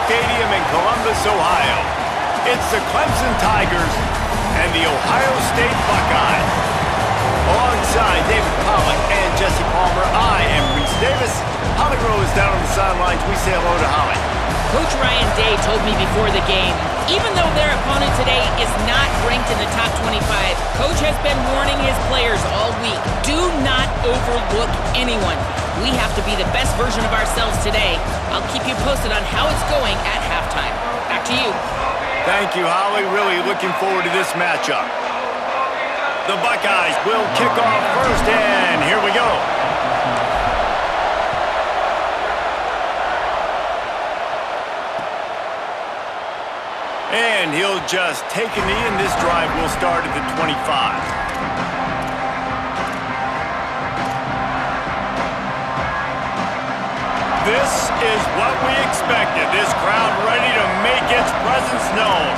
Stadium in Columbus, Ohio. It's the Clemson Tigers and the Ohio State Buckeyes. Alongside David Pollack and Jesse Palmer, I am Reese Davis. Holly Rowe is down on the sidelines. We say hello to Holly. Coach Ryan Day told me before the game, even though their opponent today is not ranked in the top 25, Coach has been warning his players all week, do not overlook anyone. We have to be the best version of ourselves today. I'll keep you posted on how it's going at halftime. Back to you. Thank you, Holly. Really looking forward to this matchup. The Buckeyes will kick off first, and here we go. And he'll just take a knee, and this drive will start at the 25. This is what we expected. This crowd ready to make its presence known.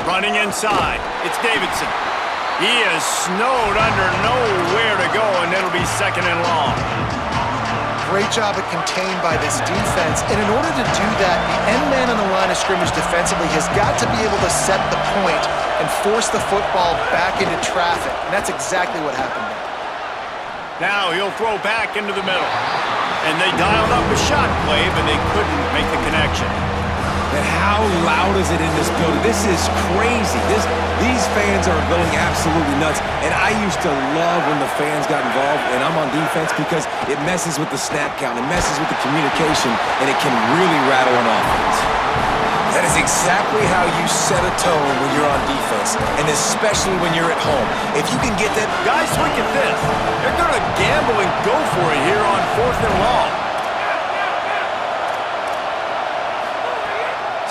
Running inside, it's Davidson. He is snowed under, nowhere to go, and it'll be second and long. Great job at contained by this defense. And in order to do that, the end man on the line of scrimmage defensively has got to be able to set the point and force the football back into traffic. And that's exactly what happened there. Now he'll throw back into the middle. And they dialed up a shot play, but they couldn't make the connection. And how loud is it in this building? This is crazy. These fans are going absolutely nuts. And I used to love when the fans got involved, and I'm on defense because it messes with the snap count, it messes with the communication, and it can really rattle an offense. That is exactly how you set a tone when you're on defense, and especially when you're at home. If you can get that... Guys, look at this. They're going to gamble and go for it here on 4th and long.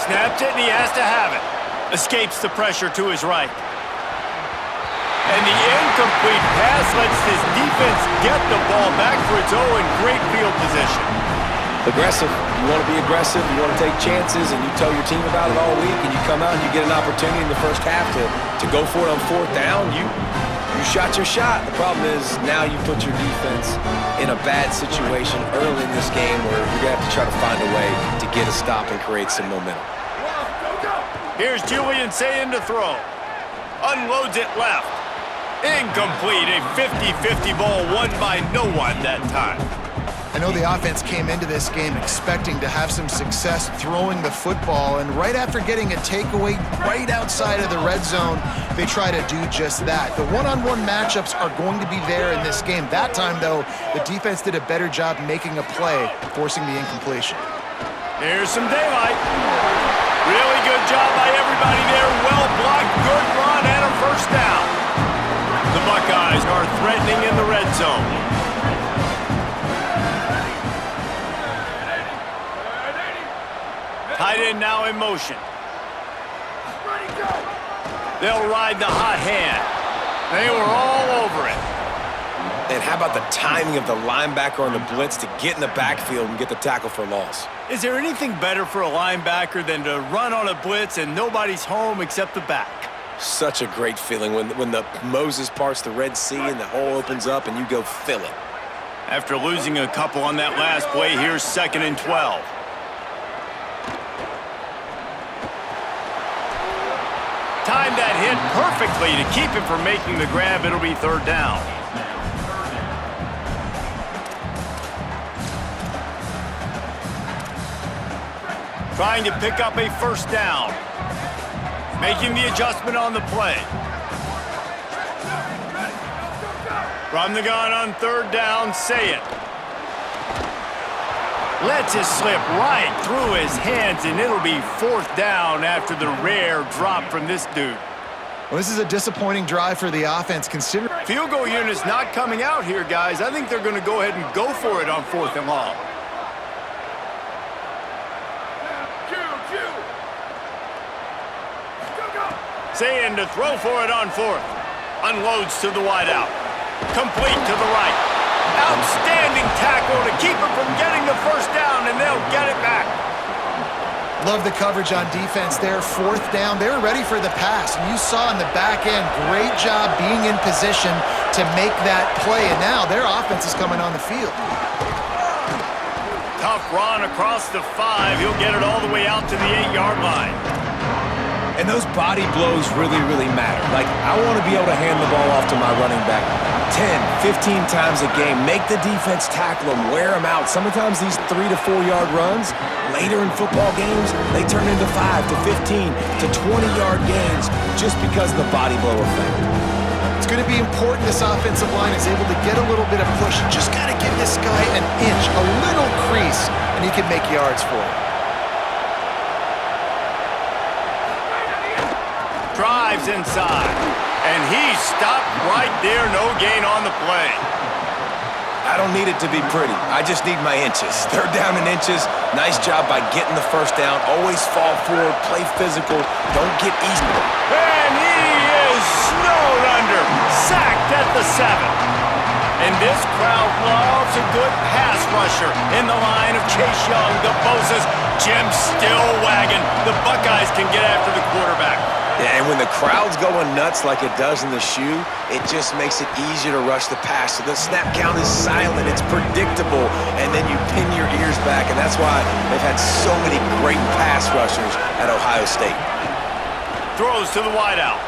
Snaps it, and he has to have it. Escapes the pressure to his right. And the incomplete pass lets this defense get the ball back for its own. Great field position. Aggressive. You want to be aggressive, you want to take chances, and you tell your team about it all week, and you come out and you get an opportunity in the first half to go for it on 4th down. You shot your shot. The problem is now you put your defense in a bad situation early in this game where you're going to have to try to find a way to get a stop and create some momentum. Here's Julian Sayin to throw. Unloads it left. Incomplete. A 50-50 ball won by no one that time. I know the offense came into this game expecting to have some success throwing the football, and right after getting a takeaway right outside of the red zone, they try to do just that. The one-on-one matchups are going to be there in this game. That time, though, the defense did a better job making a play, forcing the incompletion. Here's some daylight. Really good job by everybody there. Well blocked, good run, and a first down. The Buckeyes are threatening in the red zone. Tight end now in motion. They'll ride the hot hand. They were all over it. And how about the timing of the linebacker on the blitz to get in the backfield and get the tackle for loss? Is there anything better for a linebacker than to run on a blitz and nobody's home except the back? Such a great feeling when the Moses parts the Red Sea and the hole opens up and you go fill it. After losing a couple on that last play, here's 2nd and 12. Timed that hit perfectly to keep him from making the grab. It'll be 3rd down. Trying to pick up a first down. Making the adjustment on the play. From the gun on 3rd down, Sayin. Lets it slip right through his hands, and it'll be 4th down after the rare drop from this dude. Well, this is a disappointing drive for the offense, considering... Field goal unit's not coming out here, guys. I think they're going to go ahead and go for it on 4th and long. Sayin to throw for it on 4th. Unloads to the wideout. Complete to the right. Outstanding tackle to keep him from getting the first down, and they'll get it back. Love the coverage on defense there. 4th down. They were ready for the pass, and you saw in the back end, great job being in position to make that play, and now their offense is coming on the field. Tough run across the 5. He'll get it all the way out to the 8-yard line. And those body blows really, really matter. Like, I want to be able to hand the ball off to my running back 10, 15 times a game. Make the defense tackle them, wear them out. Sometimes these 3 to 4 yard runs, later in football games, they turn into 5 to 15 to 20-yard gains just because of the body blow effect. It's going to be important this offensive line is able to get a little bit of push. You just got to give this guy an inch, a little crease, and he can make yards for it. Drives inside, and he's stopped right there. No gain on the play. I don't need it to be pretty. I just need my inches. Third down in inches. Nice job by getting the first down. Always fall forward, play physical. Don't get easy. And he is snowed under. Sacked at the 7. And this crowd loves a good pass rusher in the line of Chase Young, the Bosa's, Jim still wagging. The Buckeyes can get after the quarterback. Yeah, and when the crowd's going nuts like it does in the shoe, it just makes it easier to rush the pass. So the snap count is silent, it's predictable, and then you pin your ears back, and that's why they've had so many great pass rushers at Ohio State. Throws to the wideout.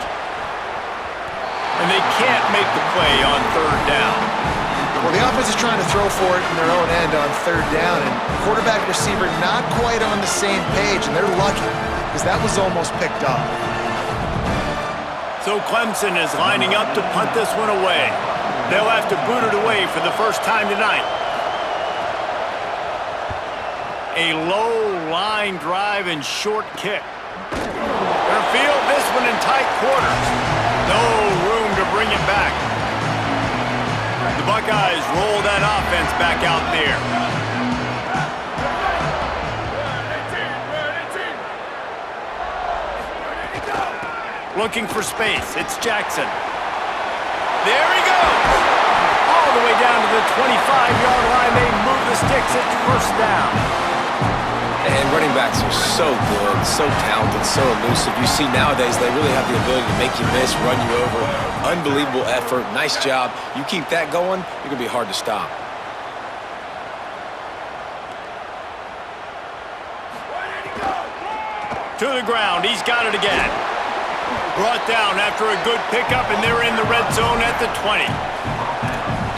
And they can't make the play on third down. Well, the offense is trying to throw for it in their own end on third down, and quarterback receiver not quite on the same page, and they're lucky because that was almost picked up. So Clemson is lining up to punt this one away. They'll have to boot it away for the first time tonight. A low line drive and short kick. They'll field this one in tight quarters. No room to bring it back. The Buckeyes roll that offense back out there. Looking for space. It's Jackson. There he goes. All the way down to the 25-yard line. They move the sticks. It's first down. And running backs are so good, so talented, so elusive. You see nowadays they really have the ability to make you miss, run you over. Unbelievable effort. Nice job. You keep that going, you're going to be hard to stop. To the ground. He's got it again. Brought down after a good pickup, and they're in the red zone at the 20.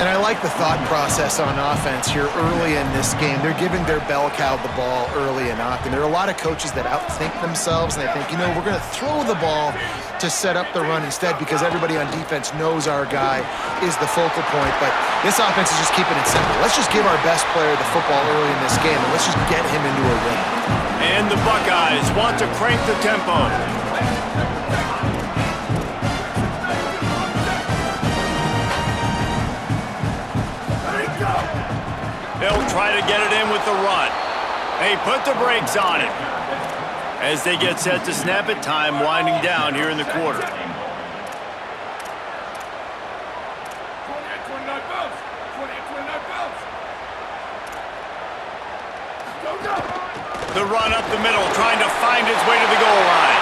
And I like the thought process on offense here early in this game. They're giving their bell cow the ball early and often. There are a lot of coaches that outthink themselves, and they think, you know, we're going to throw the ball to set up the run instead because everybody on defense knows our guy is the focal point. But this offense is just keeping it simple. Let's just give our best player the football early in this game, and let's just get him into a rhythm. And the Buckeyes want to crank the tempo. They'll try to get it in with the run. They put the brakes on it. As they get set to snap it, time winding down here in the quarter. The run up the middle, trying to find his way to the goal line.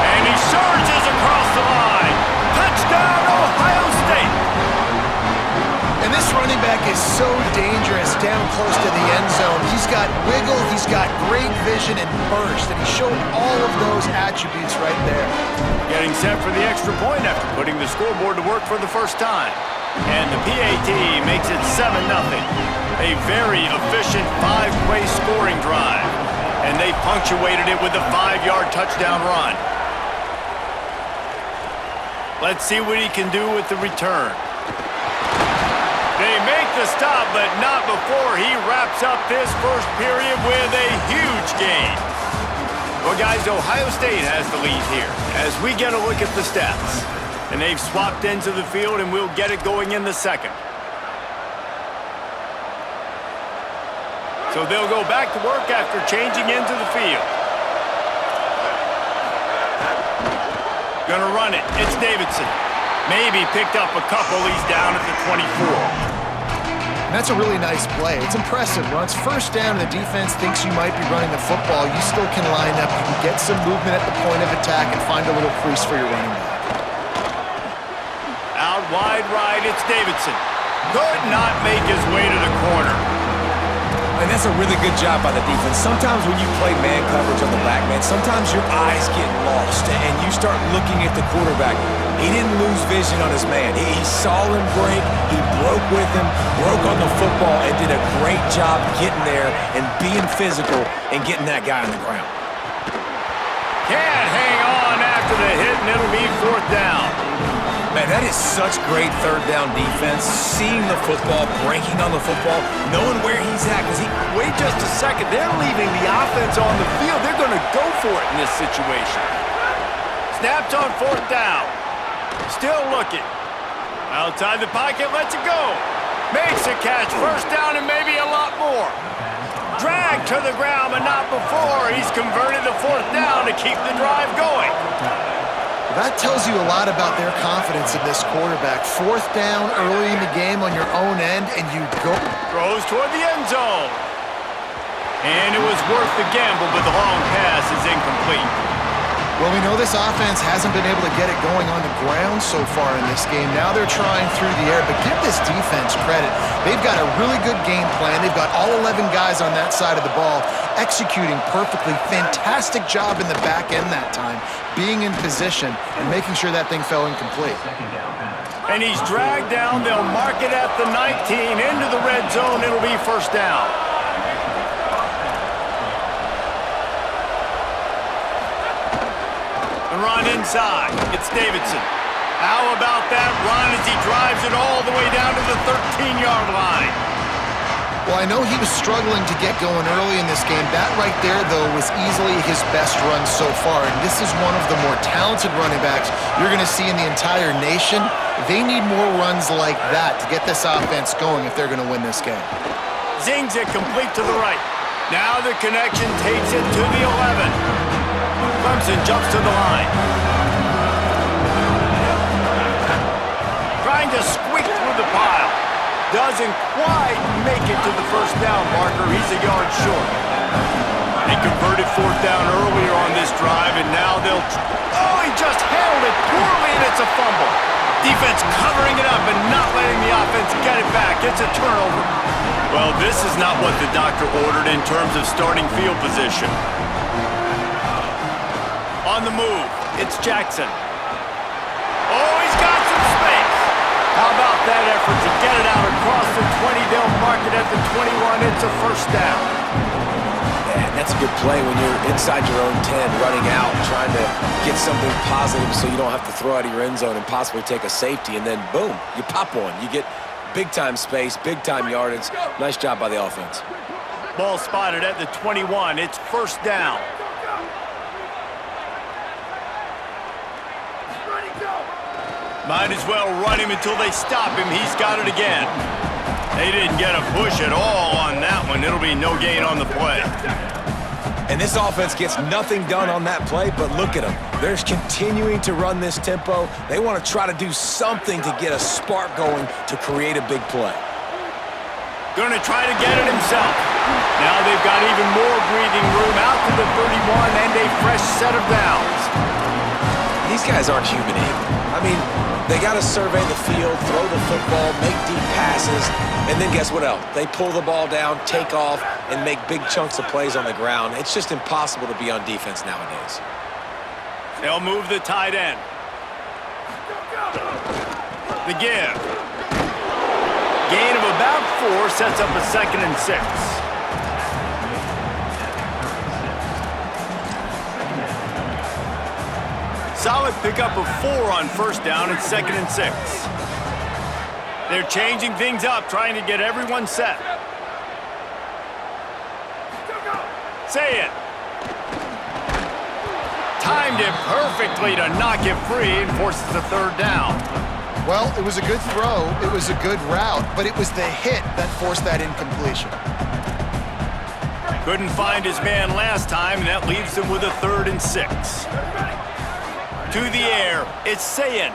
And he surges across the line. Touchdown, Ohio State! And this running back is so dangerous down close to the end zone. He's got wiggle, he's got great vision and burst, and he showed all of those attributes right there. Getting set for the extra point after putting the scoreboard to work for the first time. And the PAT makes it 7-0. A very efficient 5-play scoring drive. And they punctuated it with a 5-yard touchdown run. Let's see what he can do with the return. They make the stop, but not before he wraps up this first period with a huge gain. Well, guys, Ohio State has the lead here as we get a look at the stats. And they've swapped into the field, and we'll get it going in the second. So they'll go back to work after changing into the field. Gonna run it. It's Davidson. Maybe picked up a couple. He's down at the 24. And that's a really nice play. It's impressive. When it's first down and the defense thinks you might be running the football, you still can line up. You can get some movement at the point of attack and find a little crease for your running back. Out wide right, it's Davidson. Could not make his way to the corner. And And that's a really good job by the defense. Sometimes when you play man coverage on the back, man, sometimes your eyes get lost and you start looking at the quarterback. He didn't lose vision on his man. He saw him break, he broke with him, broke on the football, and did a great job getting there and being physical and getting that guy on the ground. Can't hang on after the hit, and it'll be 4th down. Man, that is such great third down defense. Seeing the football, breaking on the football, knowing where he's at. Wait just a second. They're leaving the offense on the field. They're going to go for it in this situation. Snaps on 4th down. Still looking. Outside the pocket, lets it go. Makes a catch. 1st down and maybe a lot more. Dragged to the ground, but not before. He's converted the 4th down to keep the drive going. That tells you a lot about their confidence in this quarterback. 4th down early in the game on your own end, and you go. Throws toward the end zone. And it was worth the gamble, but the long pass is incomplete. Well, we know this offense hasn't been able to get it going on the ground so far in this game. Now they're trying through the air, but give this defense credit. They've got a really good game plan. They've got all 11 guys on that side of the ball executing perfectly. Fantastic job in the back end that time, being in position and making sure that thing fell incomplete. And he's dragged down. They'll mark it at the 19 into the red zone. It'll be 1st down. The run inside. It's Davidson. How about that run as he drives it all the way down to the 13-yard line? Well, I know he was struggling to get going early in this game. That right there, though, was easily his best run so far. And this is one of the more talented running backs you're going to see in the entire nation. They need more runs like that to get this offense going if they're going to win this game. Zings it complete to the right. Now the connection takes it to the 11. Clemson jumps to the line. Trying to squeak through the pile. Doesn't quite make it to the 1st down marker. He's a yard short. He converted 4th down earlier on this drive, and now they'll... Oh, he just handled it poorly, and it's a fumble. Defense covering it up and not letting the offense get it back. It's a turnover. Well, this is not what the doctor ordered in terms of starting field position. On the move, it's Jackson. Oh, he's got some space. How about that effort to get it out across the 20? They'll mark it at the 21. It's a 1st down. Man, that's a good play when you're inside your own 10, running out, trying to get something positive so you don't have to throw out of your end zone and possibly take a safety, and then boom, you pop one. You get big-time space, big-time yardage. Nice job by the offense. Ball spotted at the 21. It's 1st down. Might as well run him until they stop him. He's got it again. They didn't get a push at all on that one. It'll be no gain on the play. And this offense gets nothing done on that play, but look at them. They're continuing to run this tempo. They want to try to do something to get a spark going to create a big play. Going to try to get it himself. Now they've got even more breathing room out to the 31 and a fresh set of downs. These guys aren't human either. I mean, they got to survey the field, throw the football, make deep passes, and then guess what else? They pull the ball down, take off, and make big chunks of plays on the ground. It's just impossible to be on defense nowadays. They'll move the tight end. The give. Gain of about 4 sets up a 2nd and 6. Solid pickup of 4 on 1st down and 2nd and 6. They're changing things up, trying to get everyone set. Say it. Timed it perfectly to knock it free and forces the 3rd down. Well, it was a good throw, it was a good route, but it was the hit that forced that incompletion. Couldn't find his man last time, and that leaves him with a 3rd and 6. To the air, it's Sayin.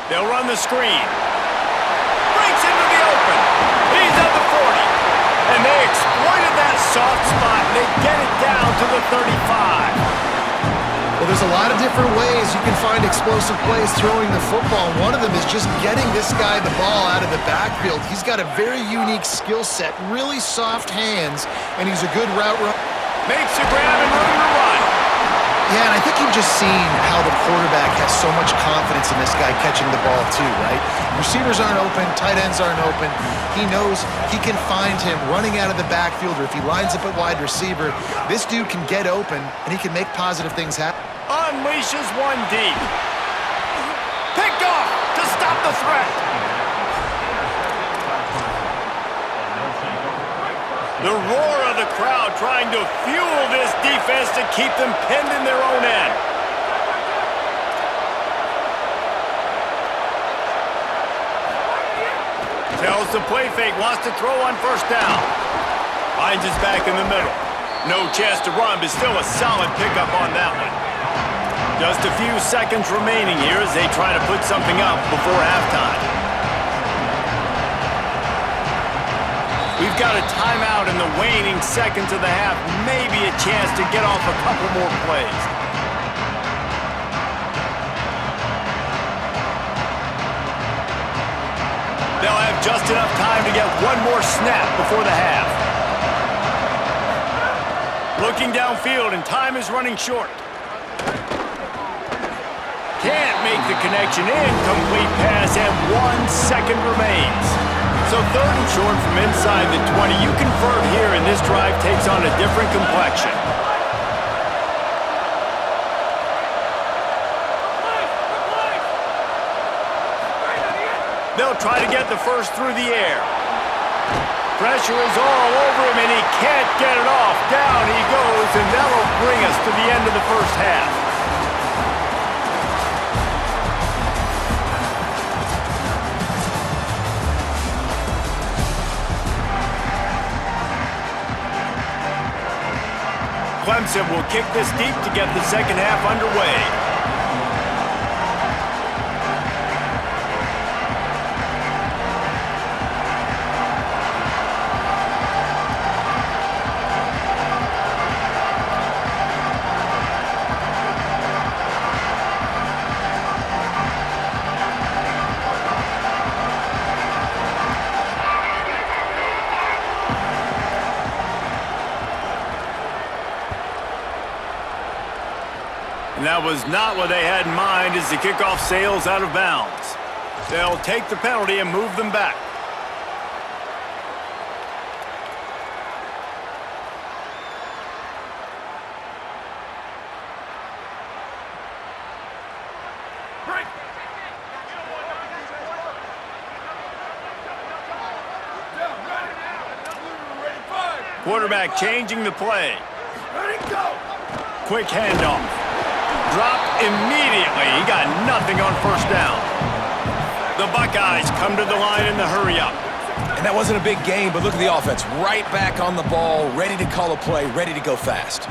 They'll run the screen. Breaks into the open. He's at the 40. And they exploited that soft spot, and they get it down to the 35. Well, there's a lot of different ways you can find explosive plays throwing the football. One of them is just getting this guy the ball out of the backfield. He's got a very unique skill set, really soft hands, and he's a good route runner. Makes a grab and room to run. Yeah, and I think you've just seen how the quarterback has so much confidence in this guy catching the ball too, right? Receivers aren't open, tight ends aren't open. He knows he can find him running out of the backfield, or if he lines up at wide receiver, this dude can get open and he can make positive things happen. Unleashes one deep. Picked off to stop the threat. The roar of the crowd trying to fuel this defense to keep them pinned in their own end. Tells the play fake, wants to throw on first down. Finds his back in the middle. No chance to run, but still a solid pickup on that one. Just a few seconds remaining here as they try to put something up before halftime. We've got a timeout in the waning seconds of the half. Maybe a chance to get off a couple more plays. They'll have just enough time to get one more snap before the half. Looking downfield, and time is running short. Can't make the connection. Incomplete pass, and 1 second remains. So 3rd and short from inside the 20. You convert here, and this drive takes on a different complexion. They'll try to get the first through the air. Pressure is all over him, and he can't get it off. Down he goes, and that'll bring us to the end of the first half. Clemson will kick this deep to get the second half underway. And that was not what they had in mind as the kickoff sails out of bounds. They'll take the penalty and move them back. Quarterback changing the play. Quick handoff. Dropped immediately. He got nothing on first down. The Buckeyes come to the line in the hurry-up. And that wasn't a big game, but look at the offense. Right back on the ball, ready to call a play, ready to go fast.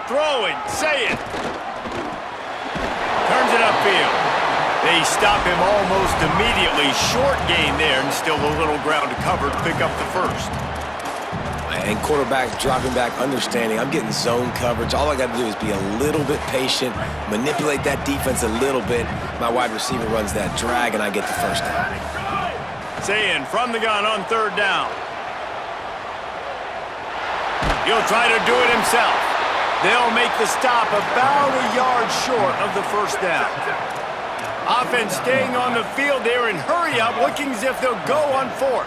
Throwing, say it. Turns it upfield. They stop him almost immediately. Short gain there, and still a little ground to cover to pick up the first. And quarterback dropping back, understanding I'm getting zone coverage. All I got to do is be a little bit patient, manipulate that defense a little bit. My wide receiver runs that drag, and I get the first down. Sayin from the gun on 3rd down. He'll try to do it himself. They'll make the stop about a yard short of the first down. Offense staying on the field there in hurry up, looking as if they'll go on 4th.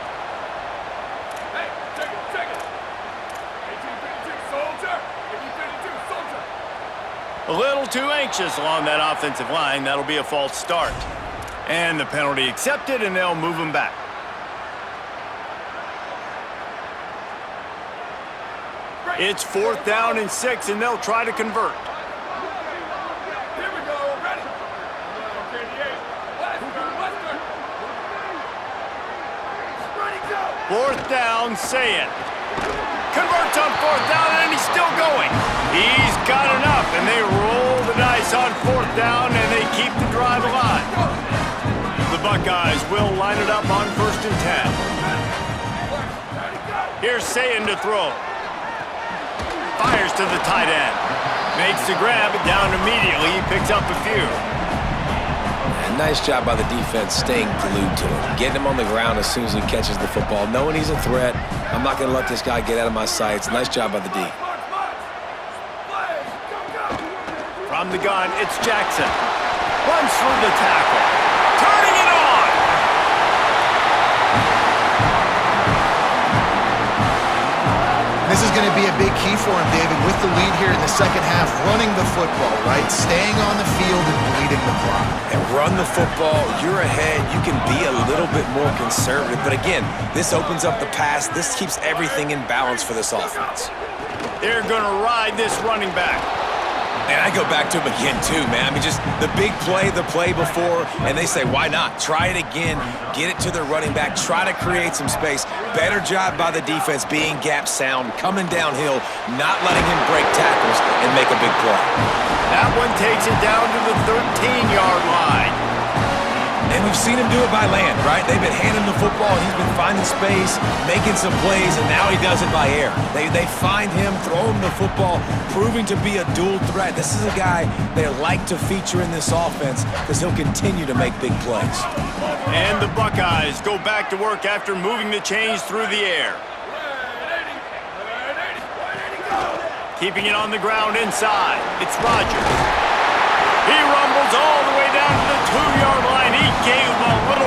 A little too anxious along that offensive line. That'll be a false start. And the penalty accepted, and they'll move him back. It's 4th down and 6, and they'll try to convert. Here we go, ready. 4th down, Sayin. Converts on 4th down, and he's still going. He's got enough, and they roll the dice on 4th down, and they keep the drive alive. The Buckeyes will line it up on 1st and 10. Here's Sayin to throw. Fires to the tight end. Makes the grab, down immediately. He picks up a few. And nice job by the defense staying glued to him. Getting him on the ground as soon as he catches the football. Knowing he's a threat, I'm not going to let this guy get out of my sights. Nice job by the D. From the gun, it's Jackson. Runs through the tackle. Turning it on! This is going to be a big key for him, David, with the lead here in the second half, running the football, right? Staying on the field and bleeding the clock. And run the football, you're ahead, you can be a little bit more conservative. But again, this opens up the pass. This keeps everything in balance for this offense. They're going to ride this running back. And I go back to him again, too, man. I mean, just the big play, the play before, and they say, why not? Try it again, get it to their running back, try to create some space. Better job by the defense being gap sound, coming downhill, not letting him break tackles and make a big play. That one takes it down to the 13-yard line. And we've seen him do it by land, right? They've been handing the football, and he's been finding space, making some plays, and now he does it by air. They find him, throw him the football, proving to be a dual threat. This is a guy they like to feature in this offense because he'll continue to make big plays. And the Buckeyes go back to work after moving the chains through the air. Keeping it on the ground inside. It's Rodgers. He rumbles all the way down to the 2-yard line. He gave him a little